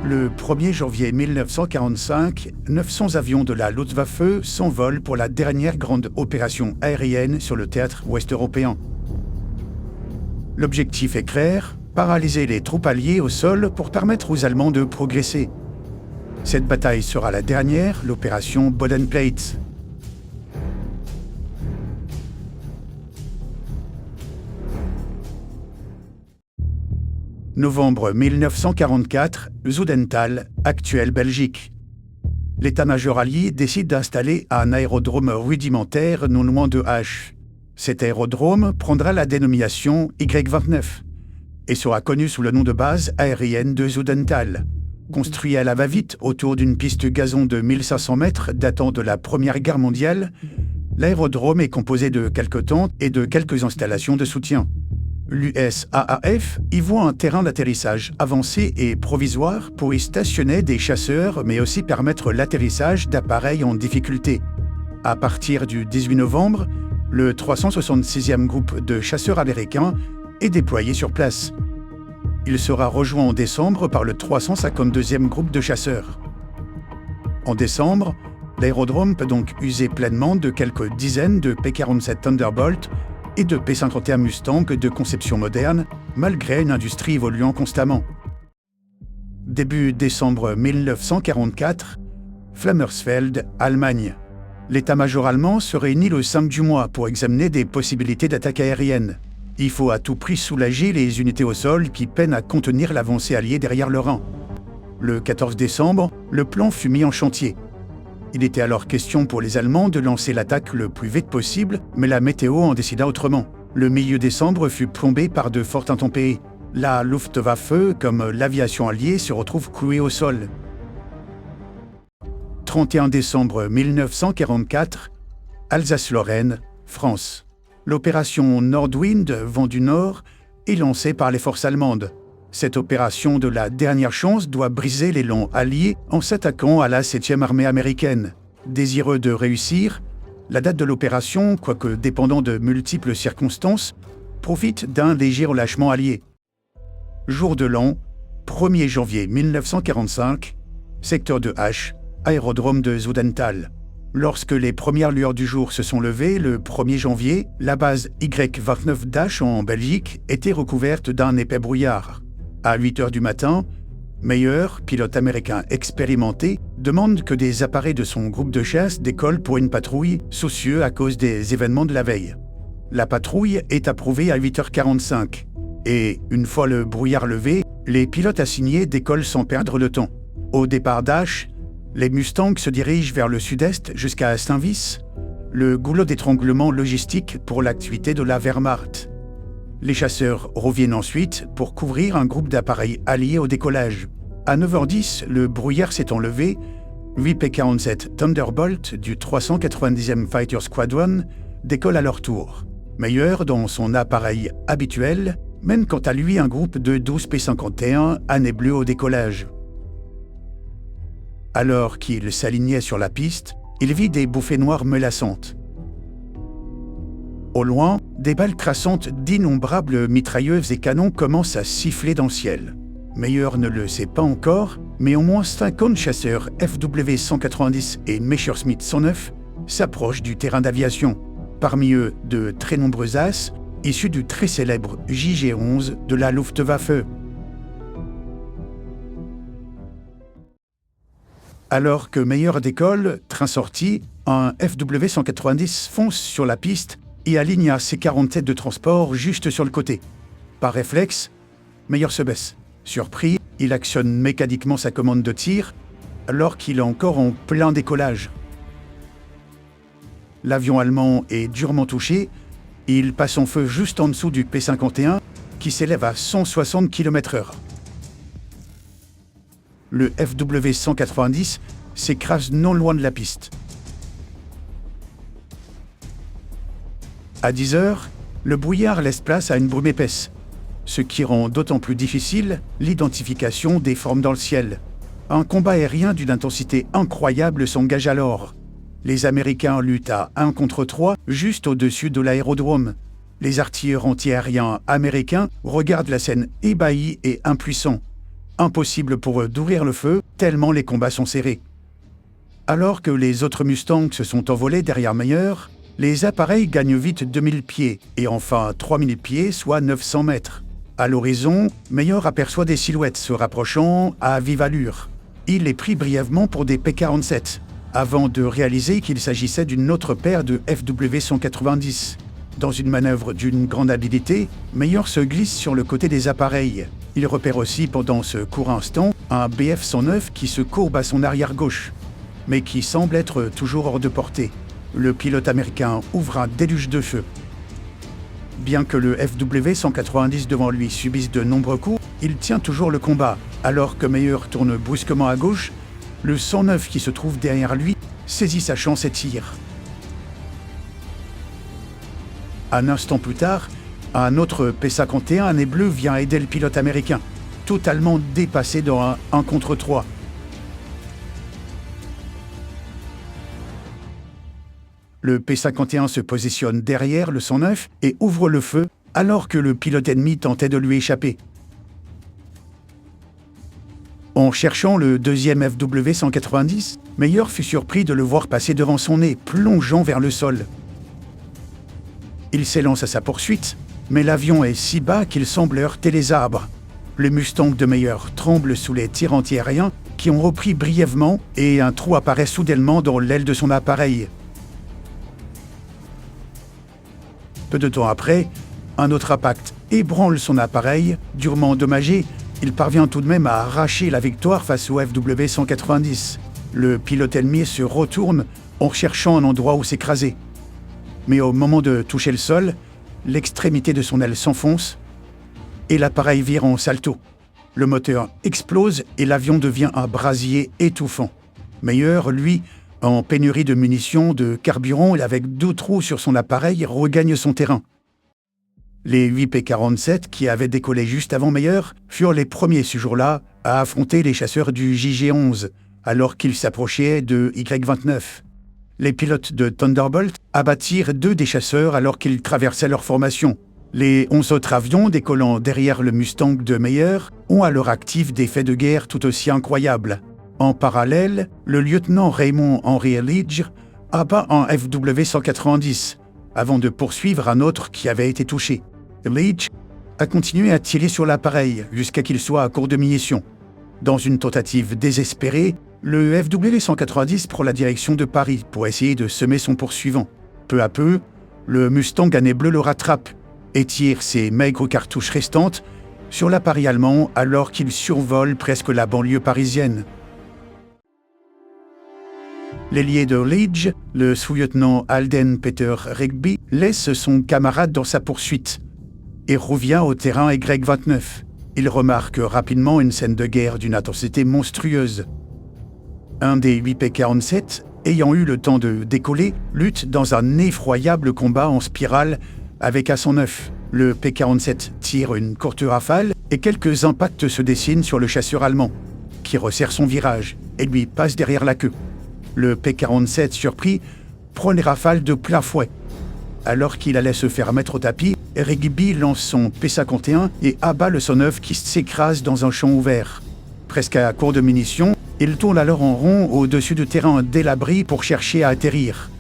Le 1er janvier 1945, 900 avions de la Luftwaffe s'envolent pour la dernière grande opération aérienne sur le théâtre ouest-européen. L'objectif est clair, paralyser les troupes alliées au sol pour permettre aux Allemands de progresser. Cette bataille sera la dernière, l'opération Bodenplatte. Novembre 1944, Zoudenthal, actuelle Belgique. L'état-major allié décide d'installer un aérodrome rudimentaire non loin de H. Cet aérodrome prendra la dénomination Y-29 et sera connu sous le nom de base aérienne de Zoudenthal. Construit à la va-vite autour d'une piste gazon de 1500 mètres datant de la Première Guerre mondiale, l'aérodrome est composé de quelques tentes et de quelques installations de soutien. L'USAAF y voit un terrain d'atterrissage avancé et provisoire pour y stationner des chasseurs, mais aussi permettre l'atterrissage d'appareils en difficulté. À partir du 18 novembre, le 366e groupe de chasseurs américains est déployé sur place. Il sera rejoint en décembre par le 352e groupe de chasseurs. En décembre, l'aérodrome peut donc user pleinement de quelques dizaines de P-47 Thunderbolt et de P-51 Mustang de conception moderne, malgré une industrie évoluant constamment. Début décembre 1944, Flammersfeld, Allemagne. L'état-major allemand se réunit le 5 du mois pour examiner des possibilités d'attaque aérienne. Il faut à tout prix soulager les unités au sol qui peinent à contenir l'avancée alliée derrière le Rhin. Le 14 décembre, le plan fut mis en chantier. Il était alors question pour les Allemands de lancer l'attaque le plus vite possible, mais la météo en décida autrement. Le milieu décembre fut plombé par de fortes intempéries. La Luftwaffe, comme l'aviation alliée, se retrouve clouée au sol. 31 décembre 1944, Alsace-Lorraine, France. L'opération Nordwind, vent du Nord, est lancée par les forces allemandes. Cette opération de la dernière chance doit briser l'élan allié en s'attaquant à la 7e armée américaine. Désireux de réussir, la date de l'opération, quoique dépendant de multiples circonstances, profite d'un léger relâchement allié. Jour de l'an, 1er janvier 1945, secteur de H, aérodrome de Zoudenthal. Lorsque les premières lueurs du jour se sont levées, le 1er janvier, la base Y-29 d'H en Belgique était recouverte d'un épais brouillard. À 8 heures du matin, Meyer, pilote américain expérimenté, demande que des appareils de son groupe de chasse décollent pour une patrouille, soucieux à cause des événements de la veille. La patrouille est approuvée à 8h45 et, une fois le brouillard levé, les pilotes assignés décollent sans perdre de temps. Au départ d'H, les Mustangs se dirigent vers le sud-est jusqu'à Saint-Vis, le goulot d'étranglement logistique pour l'activité de la Wehrmacht. Les chasseurs reviennent ensuite pour couvrir un groupe d'appareils alliés au décollage. À 9h10, le brouillard s'est enlevé, 8 P-47 Thunderbolt du 390e Fighter Squadron décollent à leur tour. Meyer, dans son appareil habituel, mène quant à lui un groupe de 12 P-51 année bleue au décollage. Alors qu'il s'alignait sur la piste, il vit des bouffées noires menaçantes. Au loin, des balles traçantes d'innombrables mitrailleuses et canons commencent à siffler dans le ciel. Meyer ne le sait pas encore, mais au moins 50 chasseurs FW-190 et Messerschmitt 109 s'approchent du terrain d'aviation. Parmi eux, de très nombreux as, issus du très célèbre JG-11 de la Luftwaffe. Alors que Meyer décolle, train sorti, un FW-190 fonce sur la piste et aligne à ses 47 de transport juste sur le côté. Par réflexe, Meyer se baisse. Surpris, il actionne mécaniquement sa commande de tir alors qu'il est encore en plein décollage. L'avion allemand est durement touché, il passe en feu juste en dessous du P-51 qui s'élève à 160 km/h. Le FW-190 s'écrase non loin de la piste. À 10 heures, le brouillard laisse place à une brume épaisse, ce qui rend d'autant plus difficile l'identification des formes dans le ciel. Un combat aérien d'une intensité incroyable s'engage alors. Les Américains luttent à 1 contre 3 juste au-dessus de l'aérodrome. Les artilleurs antiaériens américains regardent la scène ébahis et impuissants. Impossible pour eux d'ouvrir le feu, tellement les combats sont serrés. Alors que les autres Mustangs se sont envolés derrière Meyer, les appareils gagnent vite 2000 pieds, et enfin 3000 pieds, soit 900 mètres. À l'horizon, Meyer aperçoit des silhouettes se rapprochant à vive allure. Il les prit brièvement pour des P-47, avant de réaliser qu'il s'agissait d'une autre paire de FW-190. Dans une manœuvre d'une grande habileté, Meyer se glisse sur le côté des appareils. Il repère aussi pendant ce court instant un BF-109 qui se courbe à son arrière gauche, mais qui semble être toujours hors de portée. Le pilote américain ouvre un déluge de feu. Bien que le FW-190 devant lui subisse de nombreux coups, il tient toujours le combat. Alors que Meyer tourne brusquement à gauche, le 109 qui se trouve derrière lui saisit sa chance et tire. Un instant plus tard, un autre P-51 à nez bleu vient aider le pilote américain, totalement dépassé dans un 1 contre 3. Le P-51 se positionne derrière le 109 et ouvre le feu alors que le pilote ennemi tentait de lui échapper. En cherchant le deuxième FW-190, Meyer fut surpris de le voir passer devant son nez, plongeant vers le sol. Il s'élance à sa poursuite, mais l'avion est si bas qu'il semble heurter les arbres. Le Mustang de Meyer tremble sous les tirs antiaériens qui ont repris brièvement et un trou apparaît soudainement dans l'aile de son appareil. Peu de temps après, un autre impact ébranle son appareil, durement endommagé. Il parvient tout de même à arracher la victoire face au FW-190. Le pilote ennemi se retourne en cherchant un endroit où s'écraser. Mais au moment de toucher le sol, l'extrémité de son aile s'enfonce et l'appareil vire en salto. Le moteur explose et l'avion devient un brasier étouffant. Meyer, lui, en pénurie de munitions, de carburant et avec 2 trous sur son appareil, regagne son terrain. Les 8 P-47 qui avaient décollé juste avant Meyer furent les premiers ce jour-là à affronter les chasseurs du JG-11, alors qu'ils s'approchaient de Y-29. Les pilotes de Thunderbolt abattirent 2 des chasseurs alors qu'ils traversaient leur formation. Les 11 autres avions décollant derrière le Mustang de Meyer ont à leur actif des faits de guerre tout aussi incroyables. En parallèle, le lieutenant Raymond Henry Leach abat un FW-190, avant de poursuivre un autre qui avait été touché. Leach a continué à tirer sur l'appareil jusqu'à qu'il soit à court de munitions. Dans une tentative désespérée, le FW-190 prend la direction de Paris pour essayer de semer son poursuivant. Peu à peu, le Mustang à nez bleu le rattrape et tire ses maigres cartouches restantes sur l'appareil allemand alors qu'il survole presque la banlieue parisienne. L'ailier de Leach, le sous-lieutenant Alden Peter Rigby, laisse son camarade dans sa poursuite et revient au terrain Y-29. Il remarque rapidement une scène de guerre d'une intensité monstrueuse. Un des 8 P-47, ayant eu le temps de décoller, lutte dans un effroyable combat en spirale avec un 109. Le P-47 tire une courte rafale et quelques impacts se dessinent sur le chasseur allemand, qui resserre son virage et lui passe derrière la queue. Le P-47, surpris, prend les rafales de plein fouet. Alors qu'il allait se faire mettre au tapis, Rigby lance son P-51 et abat le 109 qui s'écrase dans un champ ouvert. Presque à court de munitions, il tourne alors en rond au-dessus du terrain délabré pour chercher à atterrir.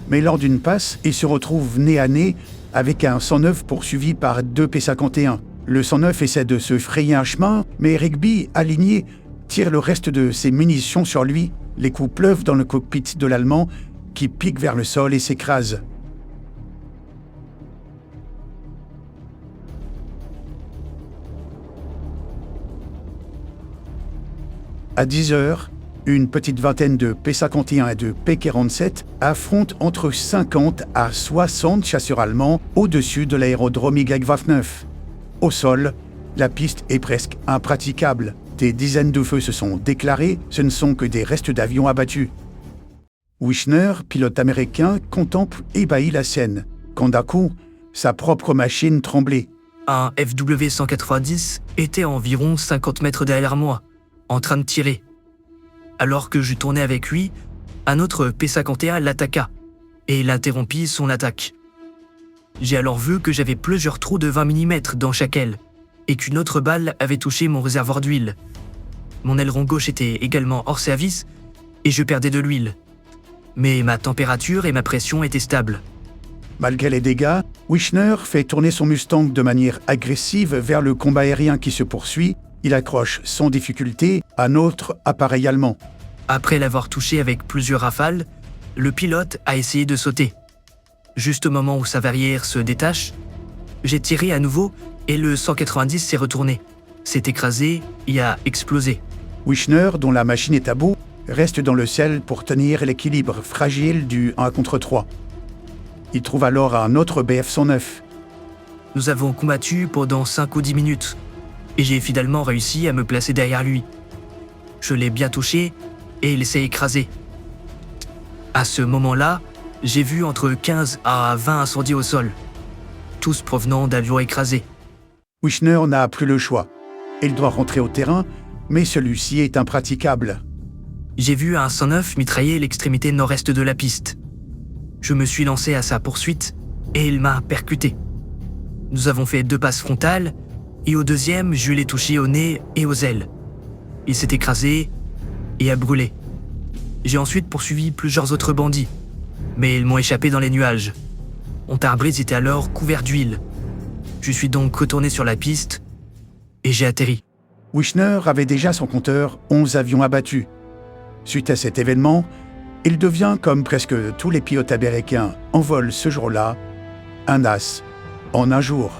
Mais lors d'une passe, il se retrouve nez à nez avec un 109 poursuivi par 2 P-51. Le 109 essaie de se frayer un chemin, mais Rigby, aligné, tire le reste de ses munitions sur lui. Les coups pleuvent dans le cockpit de l'Allemand, qui pique vers le sol et s'écrase. À 10 heures, une petite vingtaine de P-51 et de P-47 affrontent entre 50 à 60 chasseurs allemands au-dessus de l'aérodrome Y-29. Au sol, la piste est presque impraticable. Des dizaines de feux se sont déclarés, ce ne sont que des restes d'avions abattus. Wichner, pilote américain, contemple ébahi la scène, quand d'un coup, sa propre machine tremblait. Un FW-190 était à environ 50 mètres derrière moi, en train de tirer. Alors que je tournais avec lui, un autre P-51 l'attaqua, et il interrompit son attaque. J'ai alors vu que j'avais plusieurs trous de 20 mm dans chaque aile, et qu'une autre balle avait touché mon réservoir d'huile. Mon aileron gauche était également hors service et je perdais de l'huile. Mais ma température et ma pression étaient stables. Malgré les dégâts, Wichner fait tourner son Mustang de manière agressive vers le combat aérien qui se poursuit. Il accroche sans difficulté un autre appareil allemand. Après l'avoir touché avec plusieurs rafales, le pilote a essayé de sauter. Juste au moment où sa verrière se détache, j'ai tiré à nouveau et le 190 s'est retourné, s'est écrasé et a explosé. Wichner, dont la machine est à bout, reste dans le ciel pour tenir l'équilibre fragile du 1 contre 3. Il trouve alors un autre BF-109. Nous avons combattu pendant 5 ou 10 minutes et j'ai finalement réussi à me placer derrière lui. Je l'ai bien touché et il s'est écrasé. À ce moment-là, j'ai vu entre 15 à 20 incendies au sol, tous provenant d'avions écrasés. Wichner n'a plus le choix. Il doit rentrer au terrain, mais celui-ci est impraticable. J'ai vu un 109 mitrailler l'extrémité nord-est de la piste. Je me suis lancé à sa poursuite et il m'a percuté. Nous avons fait 2 passes frontales et au deuxième, je l'ai touché au nez et aux ailes. Il s'est écrasé et a brûlé. J'ai ensuite poursuivi plusieurs autres bandits, mais ils m'ont échappé dans les nuages. Mon pare-brise était alors couvert d'huile. Je suis donc retourné sur la piste et j'ai atterri. Wichner avait déjà son compteur 11 avions abattus. Suite à cet événement, il devient, comme presque tous les pilotes américains en vol ce jour-là, un as en un jour.